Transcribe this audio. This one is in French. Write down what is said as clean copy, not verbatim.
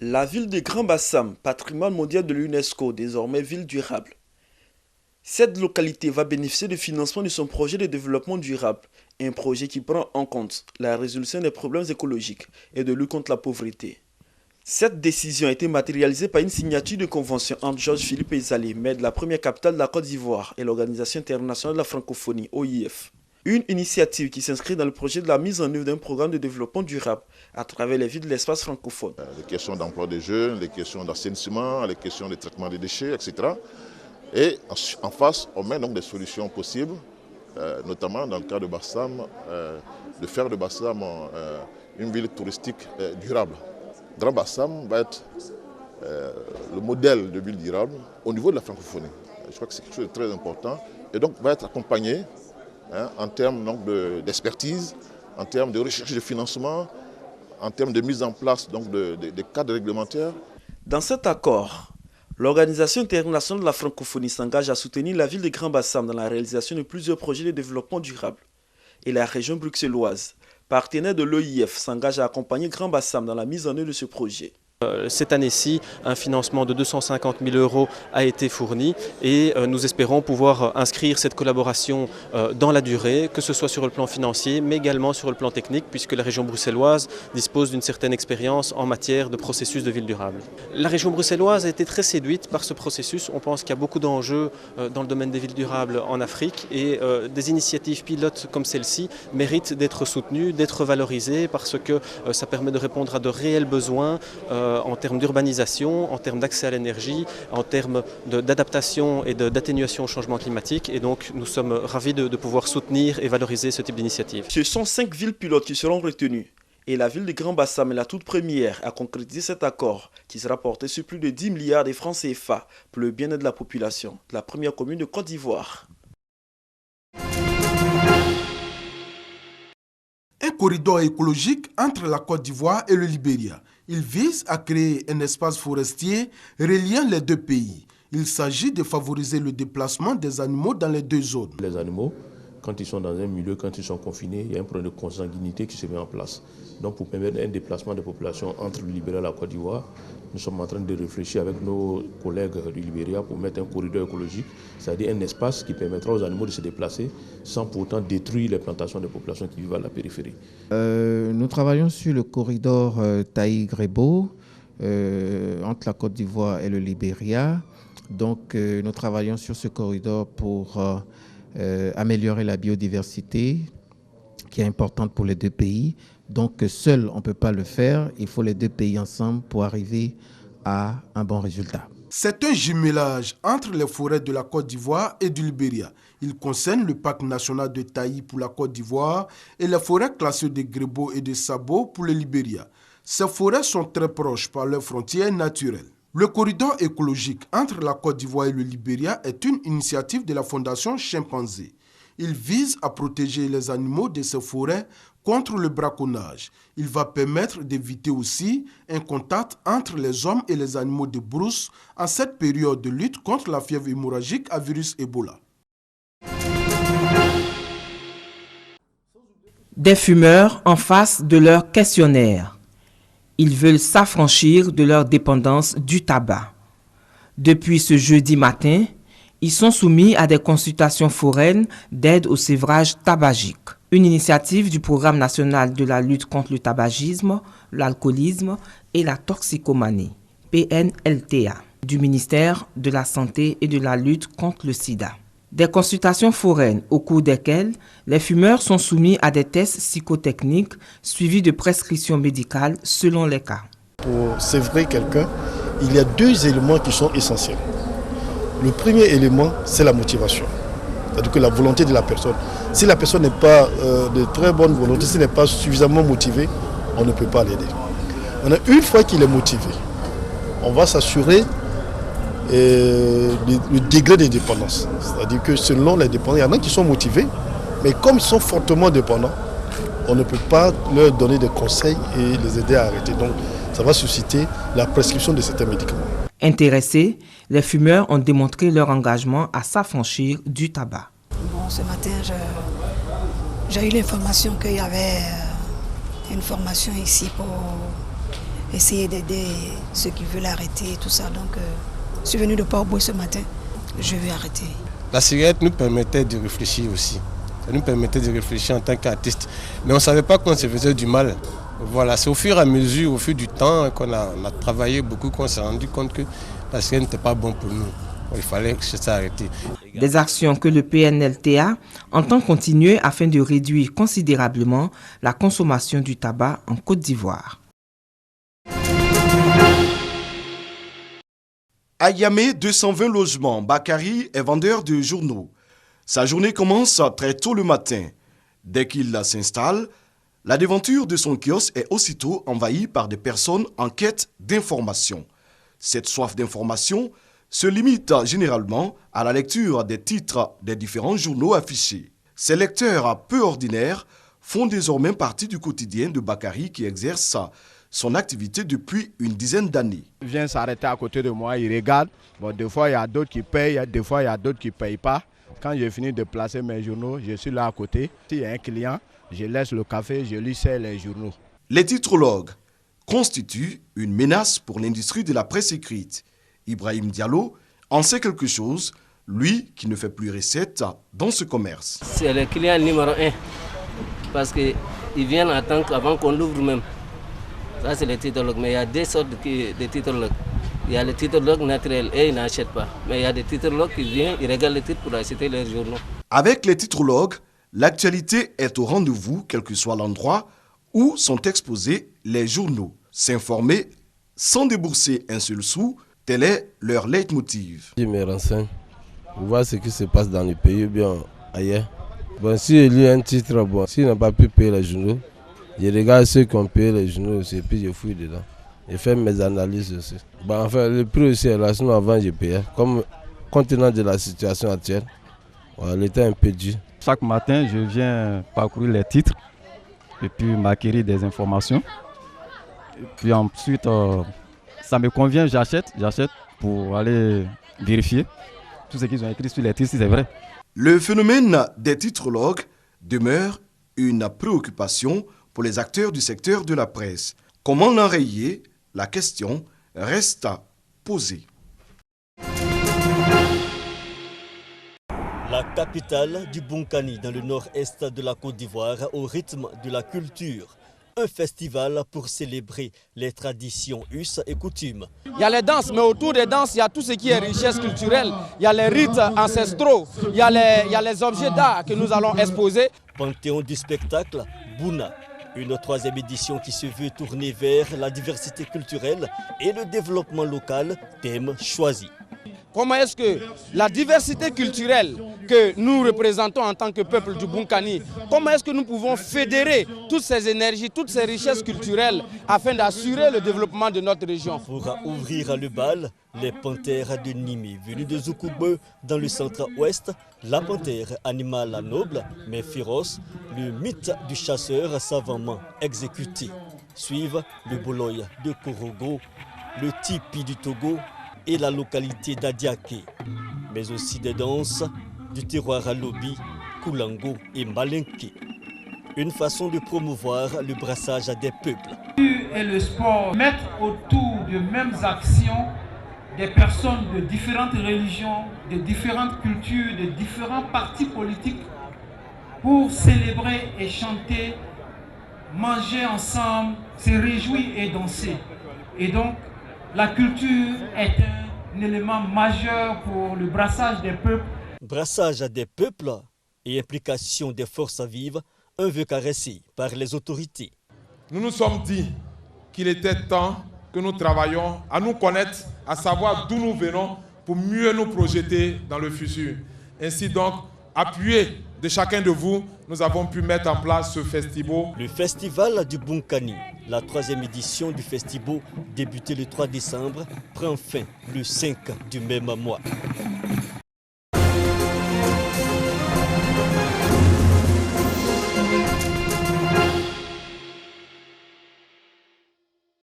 La ville de Grand Bassam, patrimoine mondial de l'UNESCO, désormais ville durable. Cette localité va bénéficier du financement de son projet de développement durable, un projet qui prend en compte la résolution des problèmes écologiques et de lutte contre la pauvreté. Cette décision a été matérialisée par une signature de convention entre Georges Philippe Ezali, maire de la première capitale de la Côte d'Ivoire, et l'Organisation internationale de la francophonie, OIF. Une initiative qui s'inscrit dans le projet de la mise en œuvre d'un programme de développement durable à travers les villes de l'espace francophone. Les questions d'emploi des jeunes, les questions d'assainissement, les questions de traitement des déchets, etc. Et en face, on met donc des solutions possibles, notamment dans le cas de Bassam, de faire de Bassam une ville touristique durable. Grand Bassam va être le modèle de ville durable au niveau de la francophonie. Je crois que c'est quelque chose de très important et donc va être accompagné en termes d'expertise, en termes de recherche de financement, en termes de mise en place de cadres réglementaires. Dans cet accord, l'Organisation internationale de la francophonie s'engage à soutenir la ville de Grand Bassam dans la réalisation de plusieurs projets de développement durable. Et la région bruxelloise, partenaire de l'OIF, s'engage à accompagner Grand Bassam dans la mise en œuvre de ce projet. Cette année-ci, un financement de 250 000 € a été fourni et nous espérons pouvoir inscrire cette collaboration dans la durée, que ce soit sur le plan financier, mais également sur le plan technique, puisque la région bruxelloise dispose d'une certaine expérience en matière de processus de ville durable. La région bruxelloise a été très séduite par ce processus. On pense qu'il y a beaucoup d'enjeux dans le domaine des villes durables en Afrique et des initiatives pilotes comme celle-ci méritent d'être soutenues, d'être valorisées, parce que ça permet de répondre à de réels besoins en termes d'urbanisation, en termes d'accès à l'énergie, en termes d'adaptation et d'atténuation au changement climatique. Et donc nous sommes ravis de pouvoir soutenir et valoriser ce type d'initiative. Ce sont 5 villes pilotes qui seront retenues. Et la ville de Grand Bassam est la toute première à concrétiser cet accord qui sera porté sur plus de 10 milliards de francs CFA pour le bien-être de la population de la première commune de Côte d'Ivoire. Un corridor écologique entre la Côte d'Ivoire et le Libéria. Il vise à créer un espace forestier reliant les deux pays. Il s'agit de favoriser le déplacement des animaux dans les deux zones. Les animaux, quand ils sont dans un milieu, quand ils sont confinés, il y a un problème de consanguinité qui se met en place. Donc pour permettre un déplacement des populations entre le Libéria et la Côte d'Ivoire, nous sommes en train de réfléchir avec nos collègues du Libéria pour mettre un corridor écologique, c'est-à-dire un espace qui permettra aux animaux de se déplacer sans pour autant détruire les plantations des populations qui vivent à la périphérie. Nous travaillons sur le corridor Taï-Grebo entre la Côte d'Ivoire et le Libéria. Donc nous travaillons sur ce corridor pour améliorer la biodiversité qui est importante pour les deux pays. Donc seul on ne peut pas le faire, il faut les deux pays ensemble pour arriver à un bon résultat. C'est un jumelage entre les forêts de la Côte d'Ivoire et du Libéria. Il concerne le parc national de Taï pour la Côte d'Ivoire et les forêts classées de Grebo et de Sabo pour le Libéria. Ces forêts sont très proches par leurs frontières naturelles. Le corridor écologique entre la Côte d'Ivoire et le Libéria est une initiative de la Fondation Chimpanzé. Il vise à protéger les animaux de ces forêts contre le braconnage. Il va permettre d'éviter aussi un contact entre les hommes et les animaux de brousse en cette période de lutte contre la fièvre hémorragique à virus Ebola. Des fumeurs en face de leur questionnaire. Ils veulent s'affranchir de leur dépendance du tabac. Depuis ce jeudi matin, ils sont soumis à des consultations foraines d'aide au sévrage tabagique. Une initiative du Programme national de la lutte contre le tabagisme, l'alcoolisme et la toxicomanie, PNLTA, du ministère de la Santé et de la lutte contre le sida. Des consultations foraines au cours desquelles les fumeurs sont soumis à des tests psychotechniques suivis de prescriptions médicales selon les cas. Pour sévrer quelqu'un, il y a 2 éléments qui sont essentiels. Le premier élément, c'est la motivation, c'est-à-dire que la volonté de la personne. Si la personne n'est pas de très bonne volonté, s'il n'est pas suffisamment motivé, on ne peut pas l'aider. Une fois qu'il est motivé, on va s'assurer le degré de dépendance. C'est-à-dire que selon les dépendants, il y en a qui sont motivés, mais comme ils sont fortement dépendants, on ne peut pas leur donner des conseils et les aider à arrêter. Donc ça va susciter la prescription de certains médicaments. Intéressés, les fumeurs ont démontré leur engagement à s'affranchir du tabac. Bon, ce matin, j'ai eu l'information qu'il y avait une formation ici pour essayer d'aider ceux qui veulent arrêter et tout ça. Donc, je suis venu de Port-Boué ce matin, je vais arrêter. La cigarette nous permettait de réfléchir aussi. Ça nous permettait de réfléchir en tant qu'artiste. Mais on ne savait pas qu'on se faisait du mal. Voilà, c'est au fur et à mesure, au fil du temps, qu'on a travaillé beaucoup, qu'on s'est rendu compte que la cigarette n'était pas bon pour nous. Il fallait s'arrêter. Des actions que le PNLTA entend continuer afin de réduire considérablement la consommation du tabac en Côte d'Ivoire. À Yamé, 220 logements. Bakary est vendeur de journaux. Sa journée commence très tôt le matin. Dès qu'il s'installe, la devanture de son kiosque est aussitôt envahie par des personnes en quête d'informations. Cette soif d'information se limite généralement à la lecture des titres des différents journaux affichés. Ces lecteurs peu ordinaires font désormais partie du quotidien de Bakary qui exerce son activité depuis une dizaine d'années. Il vient s'arrêter à côté de moi, il regarde. Bon, des fois, il y a d'autres qui payent, des fois, il y a d'autres qui ne payent pas. Quand j'ai fini de placer mes journaux, je suis là à côté. S'il y a un client, je laisse le café, je lui sers les journaux. Les titrologues constituent une menace pour l'industrie de la presse écrite. Ibrahim Diallo en sait quelque chose, lui qui ne fait plus recette dans ce commerce. C'est le client numéro 1, parce qu'ils viennent attendre avant qu'on l'ouvre même. Ça c'est le titrologue, mais il y a deux sortes de titrologues. Il y a le titrologue naturel et ils n'achètent pas. Mais il y a des titrologues qui viennent, ils regardent les titres pour acheter leurs journaux. Avec les titrologues, l'actualité est au rendez-vous, quel que soit l'endroit où sont exposés les journaux. S'informer sans débourser un seul sou, tel est leur leitmotiv. Je me renseigne pour voir ce qui se passe dans le pays ou bien ailleurs. Bon, si je lis un titre, bon, s'il n'a pas pu payer les journaux, je regarde ceux qui ont payé les journaux aussi, et puis je fouille dedans. Je fais mes analyses aussi. Bon, enfin, le prix aussi est là, sinon avant je payais. Comme compte tenu de la situation actuelle, voilà, l'état est un peu dur. Chaque matin, je viens parcourir les titres et puis m'acquérir des informations. Et puis ensuite, ça me convient, j'achète pour aller vérifier tout ce qu'ils ont écrit sur les titres, si c'est vrai. Le phénomène des titrologues demeure une préoccupation pour les acteurs du secteur de la presse. Comment l'enrayer? La question reste posée. La capitale du Bunkani, dans le nord-est de la Côte d'Ivoire, au rythme de la culture. Un festival pour célébrer les traditions, us et coutumes. Il y a les danses, mais autour des danses, il y a tout ce qui est richesse culturelle. Il y a les rites ancestraux, il y a les objets d'art que nous allons exposer. Panthéon du spectacle, Bouna. Une troisième édition qui se veut tourner vers la diversité culturelle et le développement local, thème choisi. Comment est-ce que la diversité culturelle que nous représentons en tant que peuple du Bunkani, comment est-ce que nous pouvons fédérer toutes ces énergies, toutes ces richesses culturelles afin d'assurer le développement de notre région? Pour ouvrir le bal, les panthères de Nimi, venues de Zoukoube dans le centre-ouest, la panthère, animal noble mais féroce, le mythe du chasseur savamment exécuté. Suivent le boloy de Korogo, le tipi du Togo, et la localité d'Adiaké, mais aussi des danses du terroir à Lobi, Koulango et Malinké. Une façon de promouvoir le brassage des peuples. Et le sport mettent autour de mêmes actions des personnes de différentes religions, de différentes cultures, de différents partis politiques pour célébrer et chanter, manger ensemble, se réjouir et danser. Et donc, la culture est un élément majeur pour le brassage des peuples. Brassage des peuples et implication des forces vives, un vœu caressé par les autorités. Nous nous sommes dit qu'il était temps que nous travaillions à nous connaître, à savoir d'où nous venons pour mieux nous projeter dans le futur. Ainsi donc, appuyé de chacun de vous, nous avons pu mettre en place ce festival. Le festival du Bunkani, la troisième édition du festival, débutée le 3 décembre, prend fin le 5 du même mois.